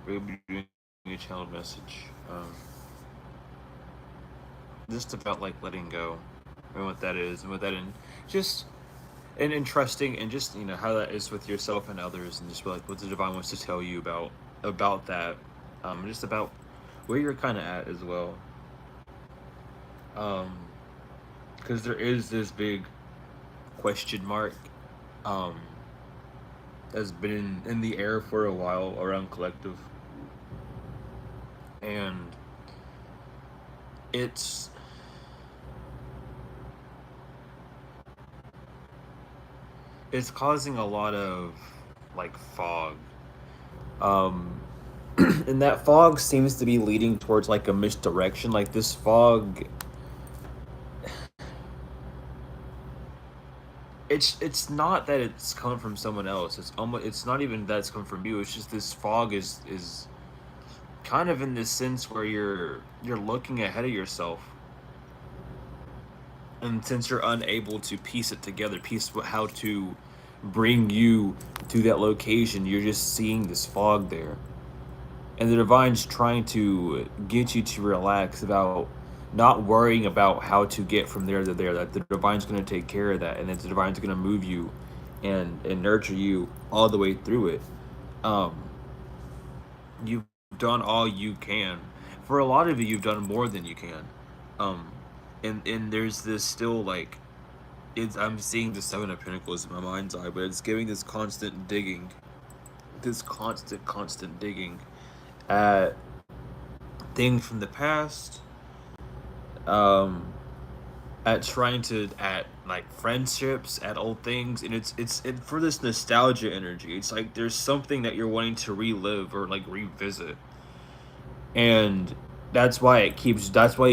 We'll be doing a channel message. Just about like letting go and what that is and what that in just and trusting and just how that is with yourself and others and just like what the divine wants to tell you about that. Just about where you're kind of at as well. Um, because there is this big question mark um that's been in the air for a while around collective, and it's it's causing a lot of like fog. Um, and that fog seems to be leading towards like a misdirection. Like this fog, it's not that it's coming from someone else. It's not even that it's coming from you. It's just this fog is kind of in this sense where you're looking ahead of yourself, and since you're unable to piece it together, piece how to bring you to that location, you're just seeing this fog there. And the divine's trying to get you to relax about not worrying about how to get from there to there. That the divine's going to take care of that, and that the divine's going to move you and nurture you all the way through it. Um, you've done all you can. For a lot of you, you've done more than you can. Um, and there's this still like I'm seeing the Seven of Pentacles in my mind's eye, but it's giving this constant digging, this constant digging at things from the past, um, at trying to at like friendships, at old things, and for this nostalgia energy. It's like there's something that you're wanting to relive or like revisit, and that's why you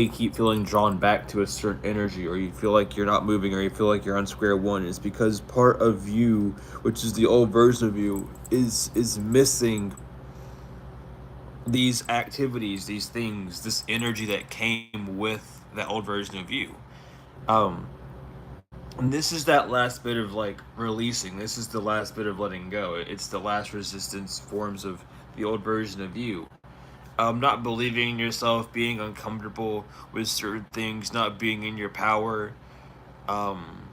keep feeling drawn back to a certain energy, or you feel like you're not moving, or you feel like you're on square one. Is because part of you, which is the old version of you, is missing these activities, these things, this energy that came with that old version of you. Um, and this is that last bit of like releasing. This is the last bit of letting go. It's the last resistance forms of the old version of you. Not believing in yourself, being uncomfortable with certain things, not being in your power. Um,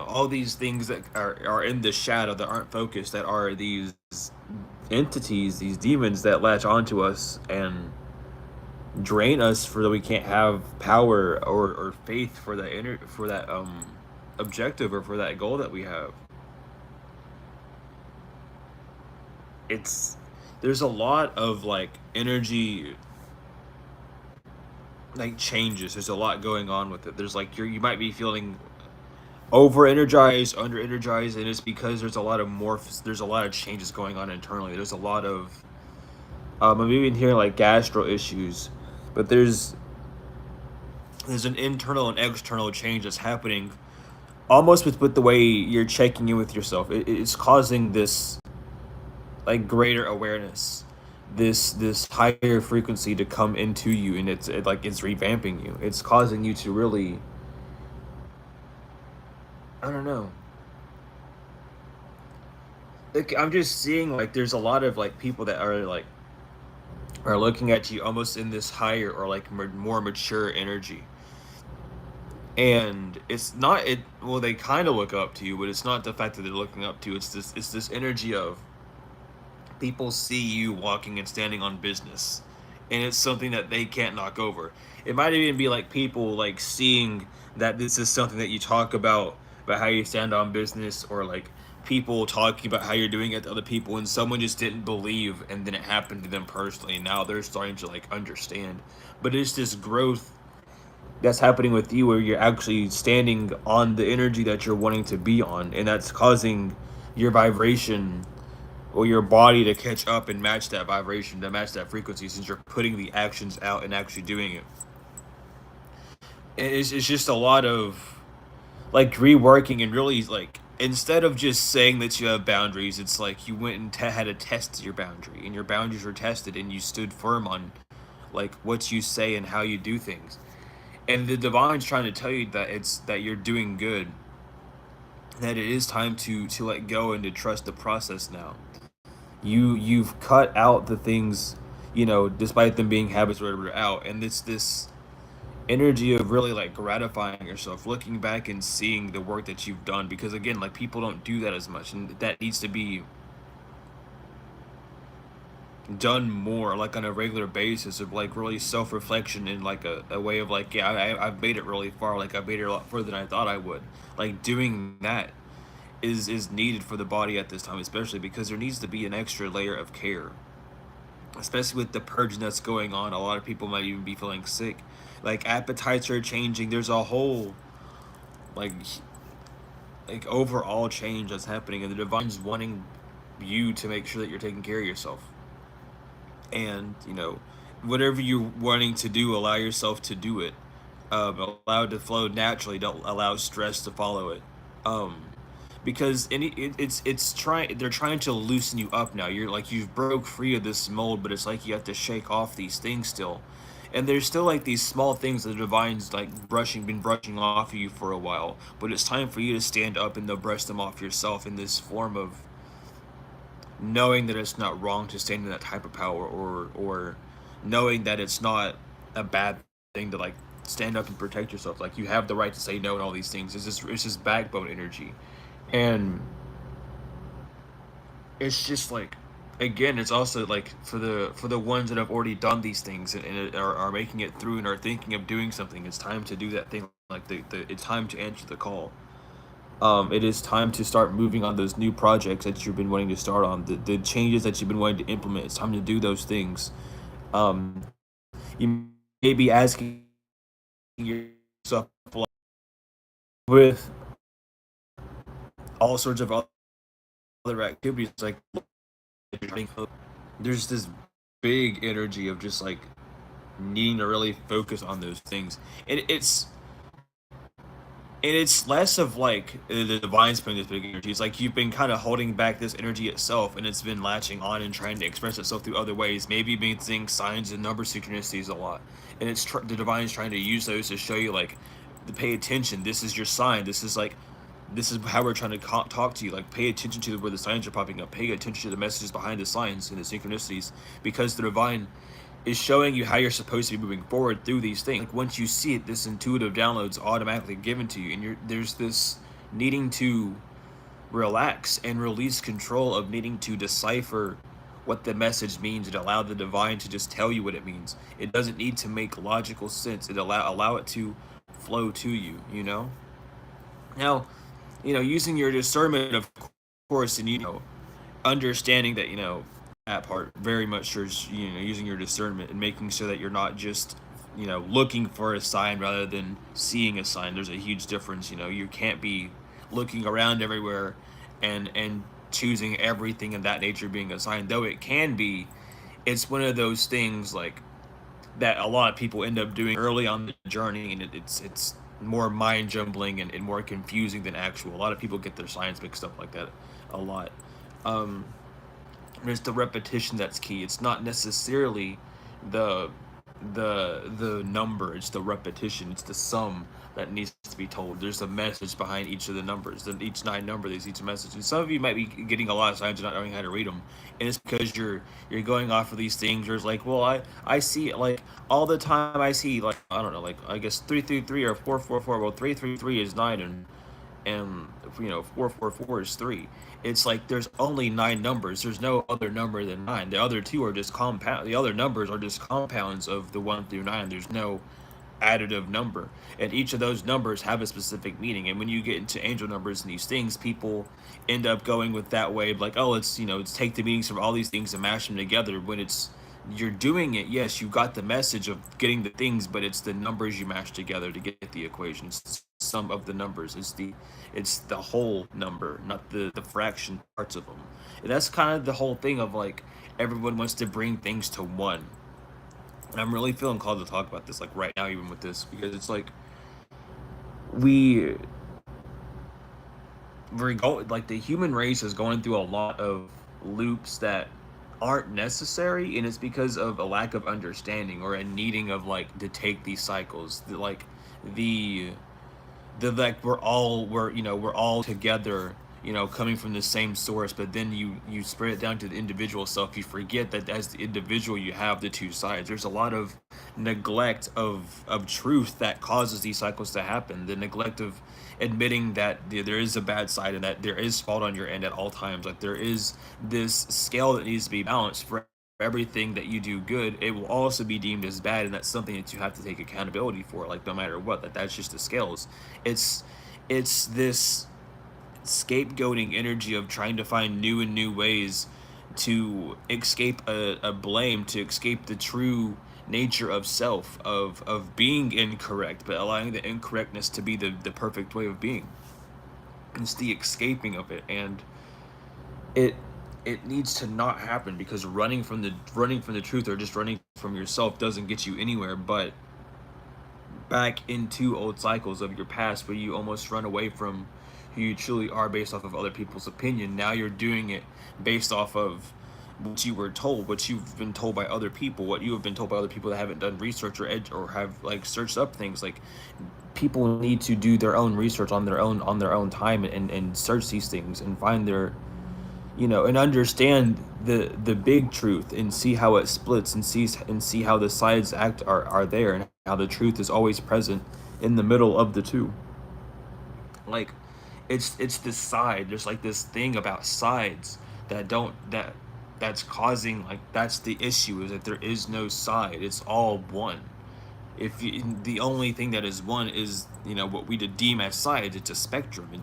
all these things that are in the shadow that aren't focused, that are these entities, these demons that latch onto us and drain us for that we can't have power or faith for for that objective or for that goal that we have. It's there's a lot of like energy like changes. There's a lot going on with it. There's like you might be feeling over energized, under energized, and it's because there's a lot of there's a lot of changes going on internally. There's a lot of I'm even hearing like gastro issues, but there's an internal and external change that's happening almost with the way you're checking in with yourself. It's causing this like greater awareness, this higher frequency to come into you, and it's revamping you. It's causing you to really, I don't know. Like I'm just seeing like there's a lot of like people that are looking at you almost in this higher or like more mature energy. And it's not it well they kind of look up to you, but it's not the fact that they're looking up to you. It's this energy of people see you walking and standing on business, and it's something that they can't knock over. It might even be like people like seeing that this is something that you talk about how you stand on business, or like people talking about how you're doing it to other people, and someone just didn't believe, and then it happened to them personally, and now they're starting to like understand. But it's this growth that's happening with you where you're actually standing on the energy that you're wanting to be on, and that's causing your vibration or your body to catch up and match that vibration, to match that frequency, since you're putting the actions out and actually doing it. And it's just a lot of like reworking, and really like instead of just saying that you have boundaries, it's like you went and had to test your boundary, and your boundaries were tested, and you stood firm on like what you say and how you do things. And the divine's trying to tell you that it's that you're doing good, that it is time to let go and to trust the process now. You've cut out the things, despite them being habits or whatever out, and it's this energy of really like gratifying yourself, looking back and seeing the work that you've done. Because again, like people don't do that as much, and that needs to be done more, like on a regular basis, of like really self-reflection in like a way of like, yeah, I've made it really far, like I've made it a lot further than I thought I would. Like doing that is needed for the body at this time, especially because there needs to be an extra layer of care, especially with the purging that's going on. A lot of people might even be feeling sick, like appetites are changing. There's a whole like overall change that's happening, and the divine's wanting you to make sure that you're taking care of yourself. And whatever you're wanting to do, allow yourself to do it. Allow it to flow naturally. Don't allow stress to follow it. um because it's trying, they're trying to loosen you up now. You're like, you've broke free of this mold, but it's like you have to shake off these things still. And there's still like these small things that the divine's like been brushing off of you for a while, but it's time for you to stand up and they'll brush them off yourself, in this form of knowing that it's not wrong to stand in that type of power, or knowing that it's not a bad thing to like stand up and protect yourself. Like you have the right to say no and all these things. It's just backbone energy. And it's just like, again, it's also like for the ones that have already done these things, and are making it through and are thinking of doing something. It's time to do that thing. Like it's time to answer the call. It is time to start moving on those new projects that you've been wanting to start on, the changes that you've been wanting to implement. It's time to do those things. um you may be asking yourself, like, with all sorts of other activities, like there's this big energy of just like needing to really focus on those things. And it's less of like the divine's putting this big energy. It's like you've been kind of holding back this energy itself, and it's been latching on and trying to express itself through other ways. Maybe being seeing signs and number synchronicities a lot, and the divine's trying to use those to show you like, to pay attention. This is your sign. This is how we're trying to talk to you. Like, pay attention to where the signs are popping up. Pay attention to the messages behind the signs and the synchronicities, because the divine is showing you how you're supposed to be moving forward through these things. Like, once you see it, this intuitive download's automatically given to you, and there's this needing to relax and release control of needing to decipher what the message means, and allow the divine to just tell you what it means. It doesn't need to make logical sense. It allow it to flow to you. Now, using your discernment, of course, and understanding that, that part very much sure is, using your discernment and making sure that you're not just, looking for a sign rather than seeing a sign. There's a huge difference. You can't be looking around everywhere and choosing everything of that nature being a sign, though it can be. It's one of those things like that a lot of people end up doing early on the journey, and it's more mind jumbling and more confusing than actual. A lot of people get their signs mixed up like that a lot. Um, there's the repetition that's key. It's not necessarily the the number. It's the repetition. It's the sum that needs to be told. There's a message behind each of the numbers. Then each nine number, there's each message. And some of you might be getting a lot of signs and not knowing how to read them, and it's because you're going off of these things. Where it's like, well, I see it like all the time. I see, like, I don't know, like, I guess 333 or 444. Well, 333 is 9, and 444 is 3. It's like there's only 9 numbers. There's no other number than 9. The other two are just compound. The other numbers are just compounds of the 1 through 9. There's no additive number, and each of those numbers have a specific meaning. And when you get into angel numbers and these things, people end up going with that way of like, oh, let's take the meanings from all these things and mash them together. When it's, you're doing it, yes, you got the message of getting the things, but it's the numbers you mash together to get the equation. It's the sum of the numbers. It's the whole number, not the fraction parts of them. And that's kind of the whole thing of like, everyone wants to bring things to one. And I'm really feeling called to talk about this like right now, even with this, because it's like we like the human race is going through a lot of loops that aren't necessary, and it's because of a lack of understanding or a needing of like to take these cycles. The like we're all together coming from the same source, but then you spread it down to the individual self. You forget that as the individual you have the two sides. There's a lot of neglect of truth that causes these cycles to happen. The neglect of admitting that there is a bad side and that there is fault on your end at all times. Like there is this scale that needs to be balanced. For everything that you do good, it will also be deemed as bad, and that's something that you have to take accountability for. Like no matter what, that's just the scales. It's this scapegoating energy of trying to find new and new ways to escape a blame, to escape the true nature of self, of being incorrect, but allowing the incorrectness to be the perfect way of being. It's the escaping of it, and it it needs to not happen, because running from the truth or just running from yourself doesn't get you anywhere but back into old cycles of your past, where you almost run away from who you truly are based off of other people's opinion. Now you're doing it based off of what you were told, what you've been told by other people, what you have been told by other people that haven't done research or have like searched up things. Like people need to do their own research on their own time, and search these things and find their, and understand the big truth, and see how it splits, and see how the sides are there, and how the truth is always present in the middle of the two. Like it's this side. There's like this thing about sides that don't that that's causing, like, that's the issue, is that there is no side. It's all one. If you, the only thing that is one is, what we deem as sides. It's a spectrum.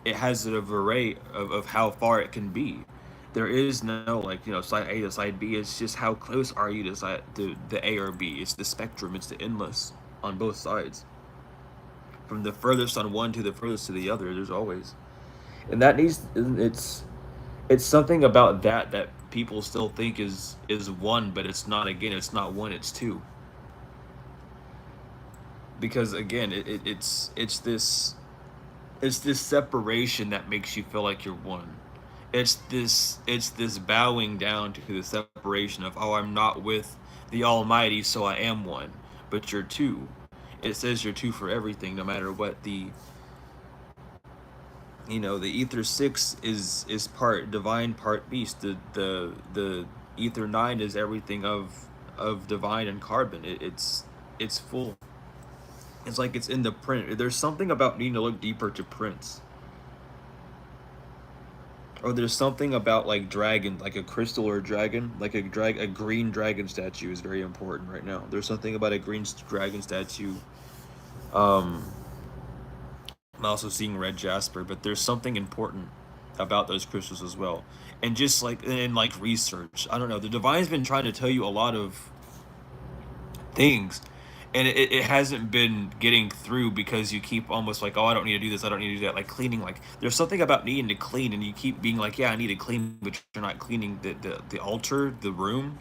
It has a array of how far it can be. There is no, like, side A to side B. It's just how close are you to the A or B. It's the spectrum. It's the endless on both sides. From the furthest on one to the furthest to the other, there's always, and that needs it's something about that people still think is one, but it's not. Again, it's not one. It's two. Because again, it's this separation that makes you feel like you're one. It's this bowing down to the separation of, oh, I'm not with the Almighty, so I am one, but you're two. It says you're two for everything, no matter what. The ether six is part divine, part beast. The ether nine is everything of divine and carbon. It's full. It's like it's in the print. There's something about needing to look deeper to prints. Or there's something about, like, dragon, like a crystal or a dragon, like a green dragon statue is very important right now. There's something about a green dragon statue. Um, I'm also seeing red jasper, but there's something important about those crystals as well. And just like in like research, I don't know. The divine's been trying to tell you a lot of things, and it hasn't been getting through, because you keep almost like, oh, I don't need to do this, I don't need to do that. Like cleaning, like there's something about needing to clean, and you keep being like, yeah, I need to clean, but you're not cleaning the altar, the room.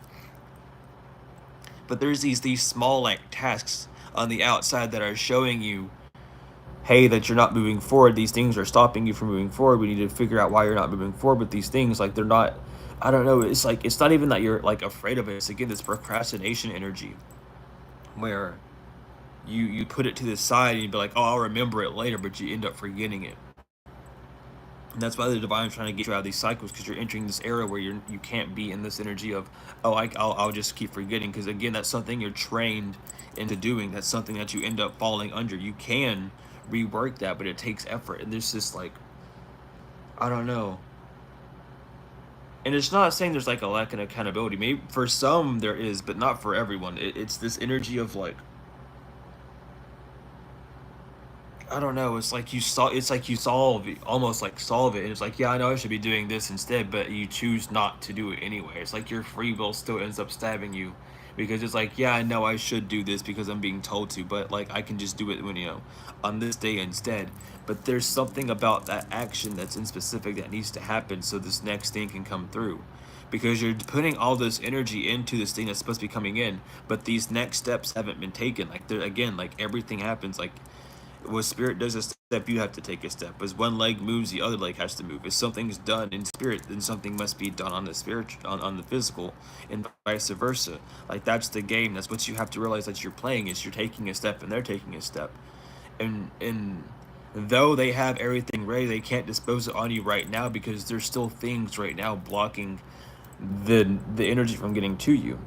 But there's these small, like, tasks on the outside that are showing you, hey, that you're not moving forward. These things are stopping you from moving forward. We need to figure out why you're not moving forward with these things. Like, they're not, I don't know. It's like, it's not even that you're like afraid of it. It's again this procrastination energy, where you put it to the side and you be like, oh, I'll remember it later, but you end up forgetting it. And that's why the divine's trying to get you out of these cycles, because you're entering this era where you can't be in this energy of, oh, I'll just keep forgetting, because again, that's something you're trained into doing. That's something that you end up falling under. You can rework that, but it takes effort. And there's this, like, I don't know. And it's not saying there's like a lack of accountability. Maybe for some there is, but not for everyone. It's this energy of, like, I don't know. It's like you solve it, almost like solve it, and it's like, yeah, I know I should be doing this instead, but you choose not to do it anyway. It's like your free will still ends up stabbing you, because it's like, yeah, I know I should do this because I'm being told to, but like I can just do it when, on this day instead. But there's something about that action that's in specific that needs to happen so this next thing can come through. Because you're putting all this energy into this thing that's supposed to be coming in, but these next steps haven't been taken. Like, there again, like everything happens, like, when spirit does a step, you have to take a step. As one leg moves, the other leg has to move. If something's done in spirit, then something must be done on the spiritual, on the physical, and vice versa. Like, that's the game. That's what you have to realize that you're playing, is you're taking a step and they're taking a step. And though they have everything ready, they can't dispose it on you right now because there's still things right now blocking the energy from getting to you.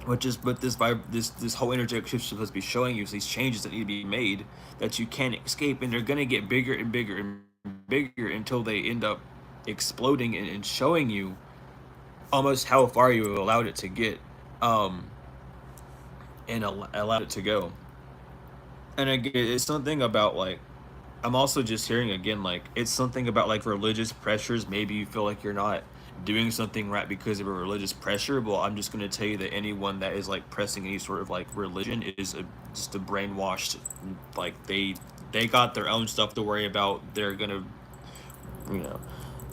Which is but this whole energetic shift is supposed to be showing you these changes that need to be made that you can't escape, and they're gonna get bigger and bigger and bigger until they end up exploding and showing you almost how far you allowed it to get, um, and allowed it to go. And again, it's something about like I'm also just hearing again like it's something about like religious pressures. Maybe you feel like you're not doing something right because of a religious pressure. Well, I'm just going to tell you that anyone that is like pressing any sort of like religion is just a brainwashed. Like they got their own stuff to worry about. They're gonna, you know,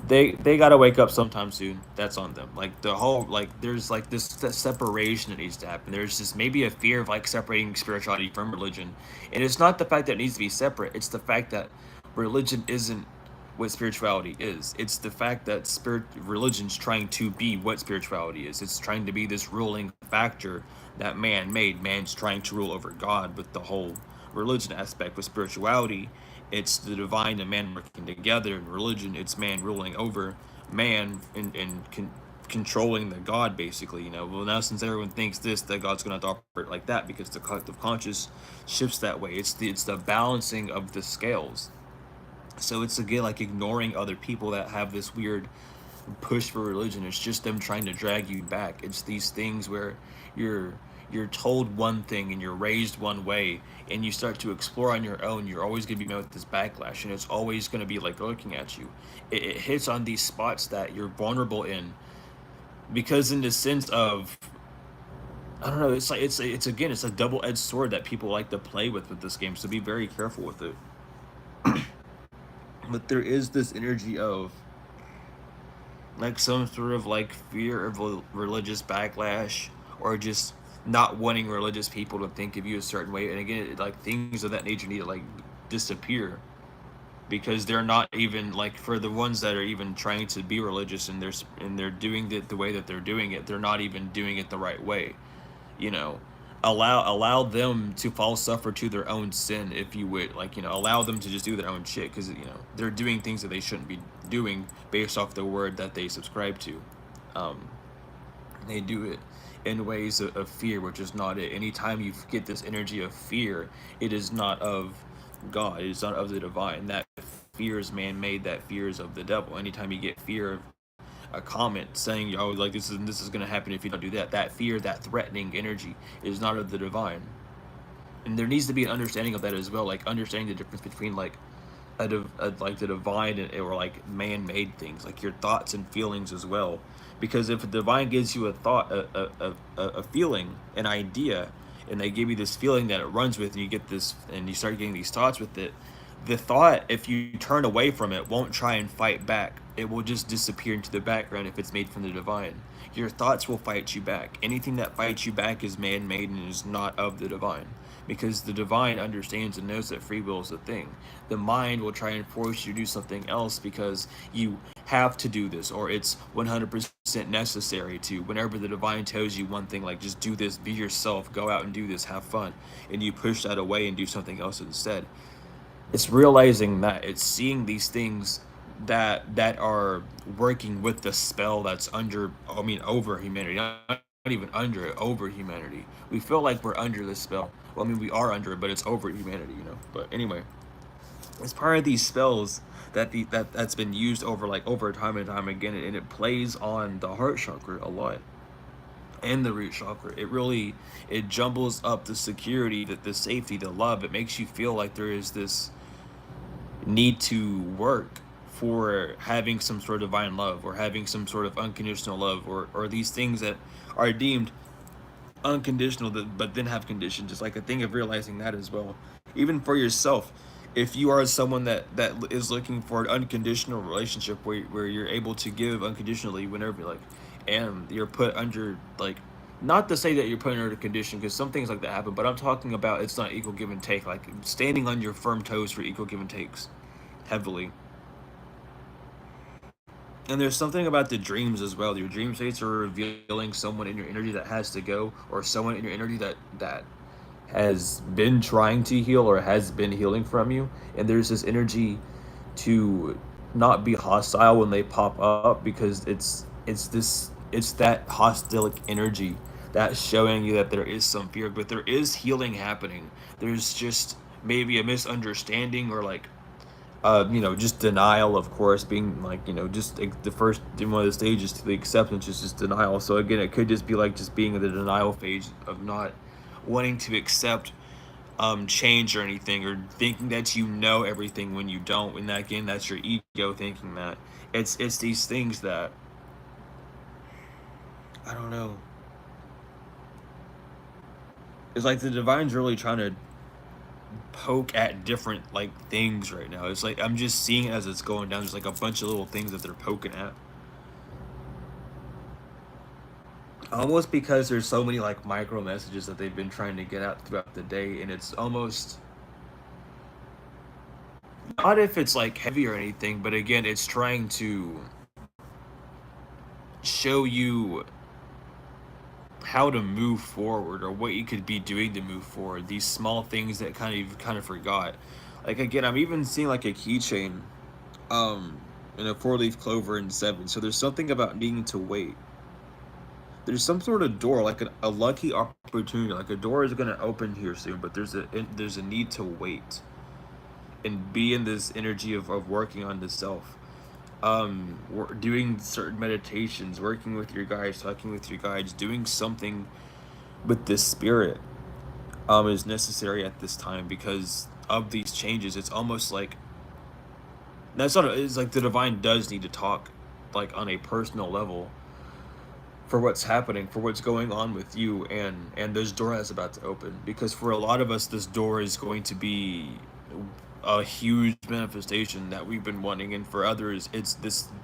they got to wake up sometime soon. That's on them. Like the whole like there's like this separation that needs to happen. There's just maybe a fear of like separating spirituality from religion, and it's not the fact that it needs to be separate. It's the fact that religion isn't what spirituality is. It's the fact that religion's trying to be what spirituality is. It's trying to be this ruling factor that man made. Man's trying to rule over God with the whole religion aspect. With spirituality, it's the divine and man working together. In religion, it's man ruling over man and controlling the God, basically. Well, now since everyone thinks this, that God's going to operate like that because the collective conscious shifts that way. It's the balancing of the scales. So it's again like ignoring other people that have this weird push for religion. It's just them trying to drag you back. It's these things where you're you're told one thing and you're raised one way, and you start to explore on your own. You're always going to be met with this backlash, and it's always going to be like looking at you. It hits on these spots that you're vulnerable in, because in the sense of, I don't know, it's like it's again, it's a double-edged sword that people like to play with this game, so be very careful with it. But there is this energy of like some sort of like fear of religious backlash, or just not wanting religious people to think of you a certain way. And again, like things of that nature need to like disappear, because they're not even like, for the ones that are even trying to be religious and they're doing it the way that they're doing it, they're not even doing it the right way. you know allow them to fall suffer to their own sin, if you would, like, allow them to just do their own shit, because they're doing things that they shouldn't be doing based off the word that they subscribe to. um they do it in ways of fear, which is not it. Anytime you get this energy of fear, it is not of God, it is not of the divine. That fear is man-made, that fear is of the devil. Anytime you get fear of a comment saying, "Oh, like this is gonna happen if you don't do that," that fear, that threatening energy is not of the divine. And there needs to be an understanding of that as well, like understanding the difference between like like the divine or like man-made things, like your thoughts and feelings as well. Because if the divine gives you a thought, a feeling, an idea, and they give you this feeling that it runs with, and you get this, and you start getting these thoughts with it, the thought, if you turn away from it, won't try and fight back. It will just disappear into the background if it's made from the divine. Your thoughts will fight you back. Anything that fights you back is man-made and is not of the divine. Because the divine understands and knows that free will is a thing. The mind will try and force you to do something else because you have to do this, or it's 100% necessary to. Whenever the divine tells you one thing, like just do this, be yourself, go out and do this, have fun, and you push that away and do something else instead. It's realizing that, it's seeing these things that are working with the spell that's under, I mean, over humanity, not even under it, over humanity. We feel like we're under this spell. Well, I mean, we are under it, but it's over humanity. But anyway, it's part of these spells that's been used over time and time again, and it plays on the heart chakra a lot, and the root chakra. It jumbles up the security, the safety, the love. It makes you feel like there is this need to work for having some sort of divine love, or having some sort of unconditional love, or these things that are deemed unconditional, but then have conditions. Just like a thing of realizing that as well, even for yourself. If you are someone that is looking for an unconditional relationship, where you're able to give unconditionally whenever, like, and you're put under, like, not to say that you're put under a condition, because some things like that happen, but I'm talking about it's not equal give and take, like standing on your firm toes for equal give and takes heavily. And there's something about the dreams as well. Your dream states are revealing someone in your energy that has to go, or someone in your energy that has been trying to heal or has been healing from you, and there's this energy to not be hostile when they pop up, because it's that hostilic energy that's showing you that there is some fear, but there is healing happening. There's just maybe a misunderstanding, or like just denial, of course, being like, just like the first in one of the stages to the acceptance is just denial. So again, it could just be like just being in the denial phase of not wanting to accept change or anything, or thinking that you know everything when you don't. And that, again, that's your ego thinking that. It's these things that, I don't know. It's like the divine's really trying to poke at different like things right now. It's like I'm just seeing it as it's going down. There's like a bunch of little things that they're poking at. Almost because there's so many like micro messages that they've been trying to get out throughout the day, and it's almost not if it's like heavy or anything, but again, it's trying to show you how to move forward, or what you could be doing to move forward. These small things that kind of forgot. Like again, I'm even seeing like a keychain, um, and a four-leaf clover in seven. So there's something about needing to wait. There's some sort of door, like a lucky opportunity, like a door is gonna open here soon, but there's a need to wait and be in this energy of working on the self. Doing certain meditations, working with your guides, talking with your guides, doing something with this spirit is necessary at this time because of these changes. It's almost like that's not. It's like the divine does need to talk, like on a personal level, for what's happening, for what's going on with you, and this door is about to open. Because for a lot of us, this door is going to be a huge manifestation that we've been wanting, and for others, it's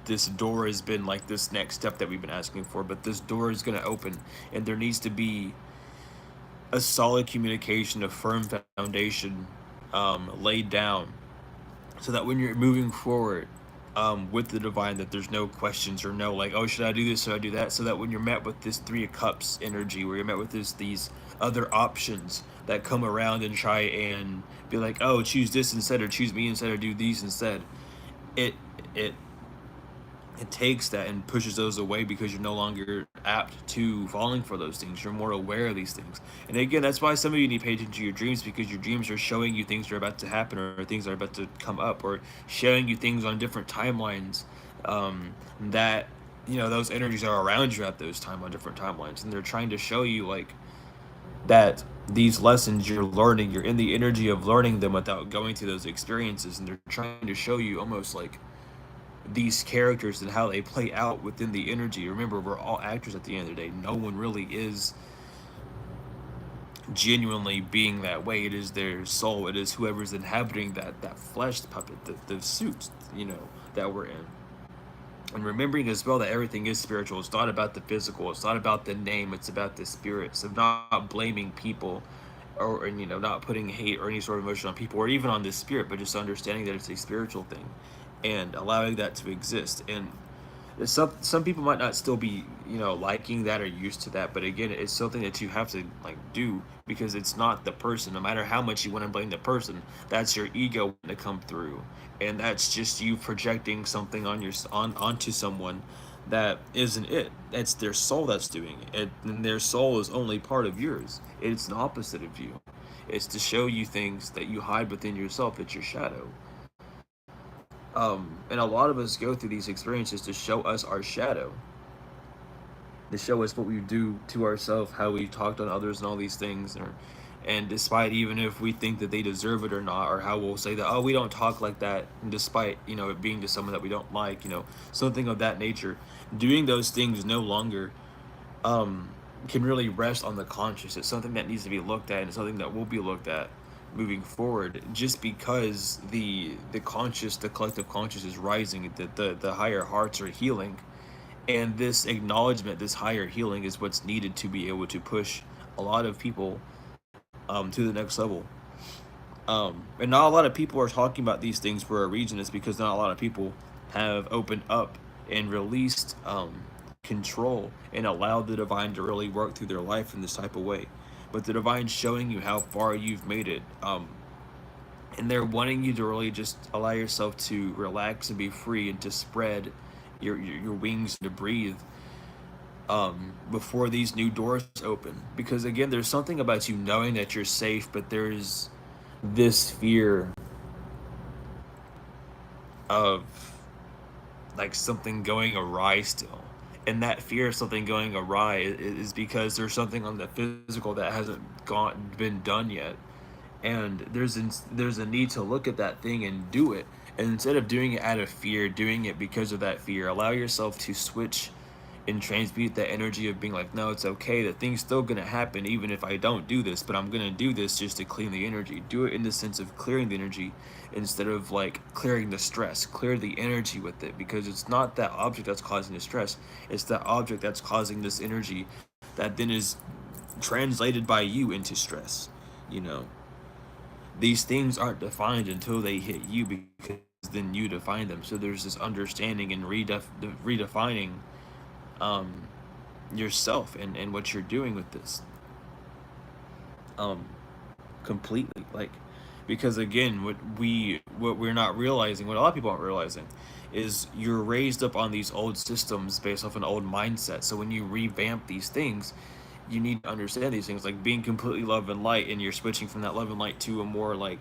this door has been like this next step that we've been asking for. But this door is going to open, and there needs to be a solid communication, a firm foundation laid down, so that when you're moving forward with the divine, that there's no questions or no like, oh, should I do this, should I do that, so that when you're met with this three of cups energy, where you're met with these other options that come around and try and be like, oh, choose this instead, or choose me instead, or do these instead, it it it takes that and pushes those away, because you're no longer apt to falling for those things. You're more aware of these things. And again, that's why some of you need to pay attention to your dreams, because your dreams are showing you things are about to happen, or things are about to come up, or showing you things on different timelines, that those energies are around you at those time on different timelines, and they're trying to show you like that these lessons you're learning, you're in the energy of learning them without going through those experiences, and they're trying to show you almost like these characters and how they play out within the energy. Remember, we're all actors at the end of the day. No one really is genuinely being that way. It is their soul. It is whoever's inhabiting that flesh puppet, the suit, that we're in. And remembering as well that everything is spiritual. It's not about the physical. It's not about the name. It's about the spirit. So not blaming people, or not putting hate or any sort of emotion on people, or even on this spirit, but just understanding that it's a spiritual thing, and allowing that to exist. And some people might not still be liking that or used to that, but again, it's something that you have to like do, because it's not the person. No matter how much you want to blame the person, that's your ego to come through, and that's just you projecting something onto someone that isn't it. It's their soul that's doing it, and their soul is only part of yours. It's the opposite of you. It's to show you things that you hide within yourself. It's your shadow. And a lot of us go through these experiences to show us our shadow, to show us what we do to ourselves, how we talked on others, and all these things. And despite, even if we think that they deserve it or not, or how we'll say that, oh, we don't talk like that, and despite it being to someone that we don't like, something of that nature, doing those things no longer can really rest on the conscious. It's something that needs to be looked at, and it's something that will be looked at moving forward, just because the conscious, the collective conscious is rising, the higher hearts are healing, and this acknowledgement, this higher healing, is what's needed to be able to push a lot of people to the next level. And not a lot of people are talking about these things for a reason. It's because not a lot of people have opened up and released control, and allowed the divine to really work through their life in this type of way. but the divine's showing you how far you've made it. And they're wanting you to really just allow yourself to relax and be free and to spread your wings to breathe before these new doors open. Because again, there's something about you knowing that you're safe, but there's this fear of like something going awry still. And that fear of something going awry is because there's something on the physical that hasn't been done yet, and there's a need to look at that thing and do it. And instead of doing it out of fear, doing it because of that fear, allow yourself to switch and transmute that energy of being like, no, it's okay, the thing's still gonna happen even if I don't do this, but I'm gonna do this just to clean the energy. Do it in the sense of clearing the energy instead of like clearing the stress. Clear the energy with it, because it's not that object that's causing the stress, it's that object that's causing this energy that then is translated by you into stress. You know, these things aren't defined until they hit you, because then you define them. So there's this understanding and redefining um, yourself and what you're doing with this um, completely. Like, because again, what we're not realizing, what a lot of people aren't realizing, is you're raised up on these old systems based off an old mindset. So when you revamp these things, you need to understand these things, like being completely love and light, and you're switching from that love and light to a more like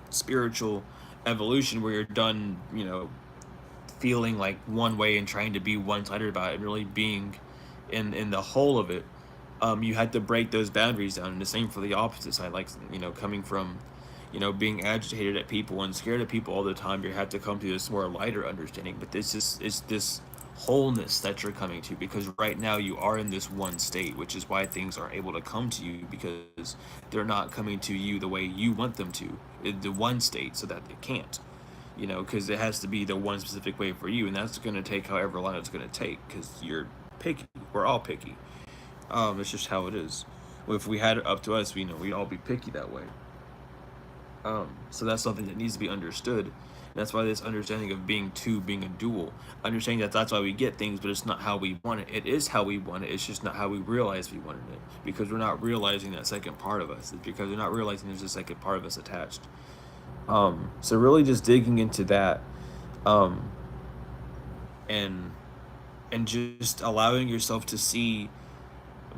spiritual evolution where you're done, you know, feeling like one way and trying to be one-sided about it and really being in the whole of it. You had to break those boundaries down, and the same for the opposite side, like, you know, coming from, you know, being agitated at people and scared of people all the time. You have to come to this more lighter understanding. But this is it's this wholeness that you're coming to, because right now you are in this one state, which is why things aren't able to come to you, because they're not coming to you the way you want them to in the one state, so that they can't, you know, because it has to be the one specific way for you, and that's going to take however long it's going to take, because you're picky. We're all picky. It's just how it is. If we had it up to us, we know we'd all be picky that way. So that's something that needs to be understood. And that's why this understanding of being two, being a dual, understanding that that's why we get things, but it's not how we want it. It is how we want it. It's just not how we realize we wanted it, because we're not realizing that second part of us. It's because we're not realizing there's a second part of us attached. So really just digging into that, um, and just allowing yourself to see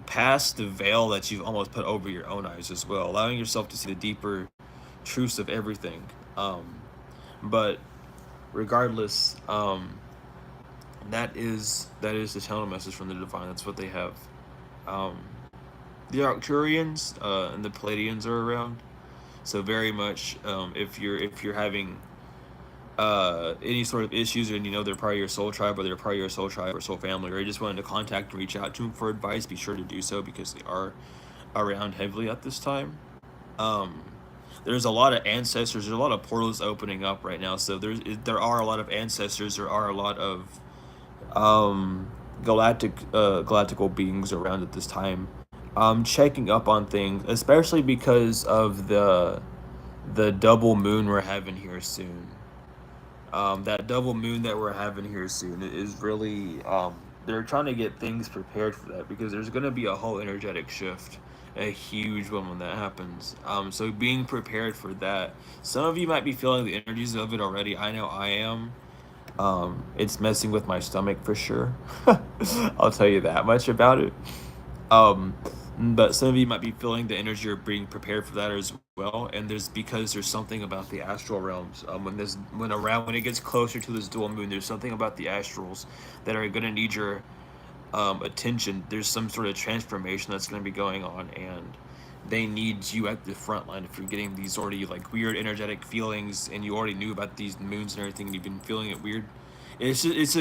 past the veil that you've almost put over your own eyes as well, allowing yourself to see the deeper truths of everything. But regardless, that is the channel message from the divine. That's what they have. Um, the Arcturians and the Palladians are around, so very much, if you're having any sort of issues, and you know they're part of your soul tribe, or they're part of your soul tribe or soul family, or you just wanted to contact and reach out to them for advice, be sure to do so, because they are around heavily at this time. Um, there's a lot of ancestors. There's a lot of portals opening up right now. So there are a lot of ancestors. There are a lot of galactical beings around at this time, checking up on things, especially because of the double moon we're having here soon. That double moon that we're having here soon is really, they're trying to get things prepared for that, because there's going to be a whole energetic shift, a huge one when that happens. So being prepared for that. Some of you might be feeling the energies of it already. I know I am. It's messing with my stomach for sure. I'll tell you that much about it. Um, but some of you might be feeling the energy or being prepared for that as well. And there's something about the astral realms. When it gets closer to this dual moon, there's something about the astrals that are gonna need your attention. There's some sort of transformation that's gonna be going on, and they need you at the front line. If you're getting these already like weird energetic feelings, and you already knew about these moons and everything, and you've been feeling it weird, it's it's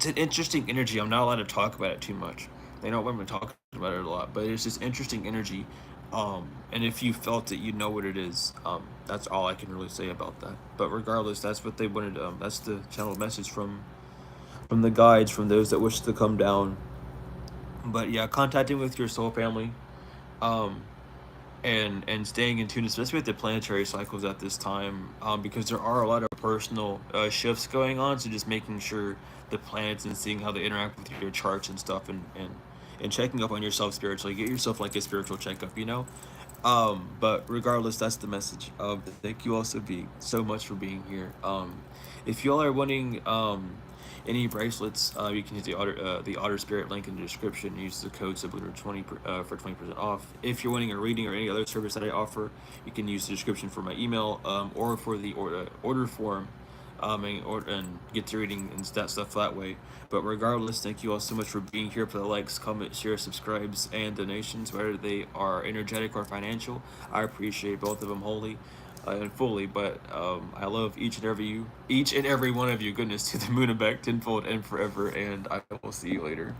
an interesting energy. I'm not allowed to talk about it too much. They don't want me talking about it a lot, but it's just interesting energy. And if you felt it, you know what it is. That's all I can really say about that. But regardless, that's what they wanted. That's the channel message from the guides, from those that wish to come down. But yeah, contacting with your soul family, um, and staying in tune, especially with the planetary cycles at this time, because there are a lot of personal shifts going on. So just making sure the planets and seeing how they interact with your charts and stuff, and and checking up on yourself spiritually. Get yourself like a spiritual checkup, you know. But regardless, that's the message. Thank you all so much for being here. If y'all are wanting any bracelets, you can use the Otter Spirit link in the description. Use the code Subliminal 20 for 20% off. If you're wanting a reading or any other service that I offer, you can use the description for my email or for the order form. And get to reading and that stuff that way. But regardless, thank you all so much for being here. For the likes, comments, shares, subscribes, and donations, whether they are energetic or financial. I appreciate both of them wholly and fully. But I love each and every one of you. Goodness, to the moon and back, tenfold and forever. And I will see you later.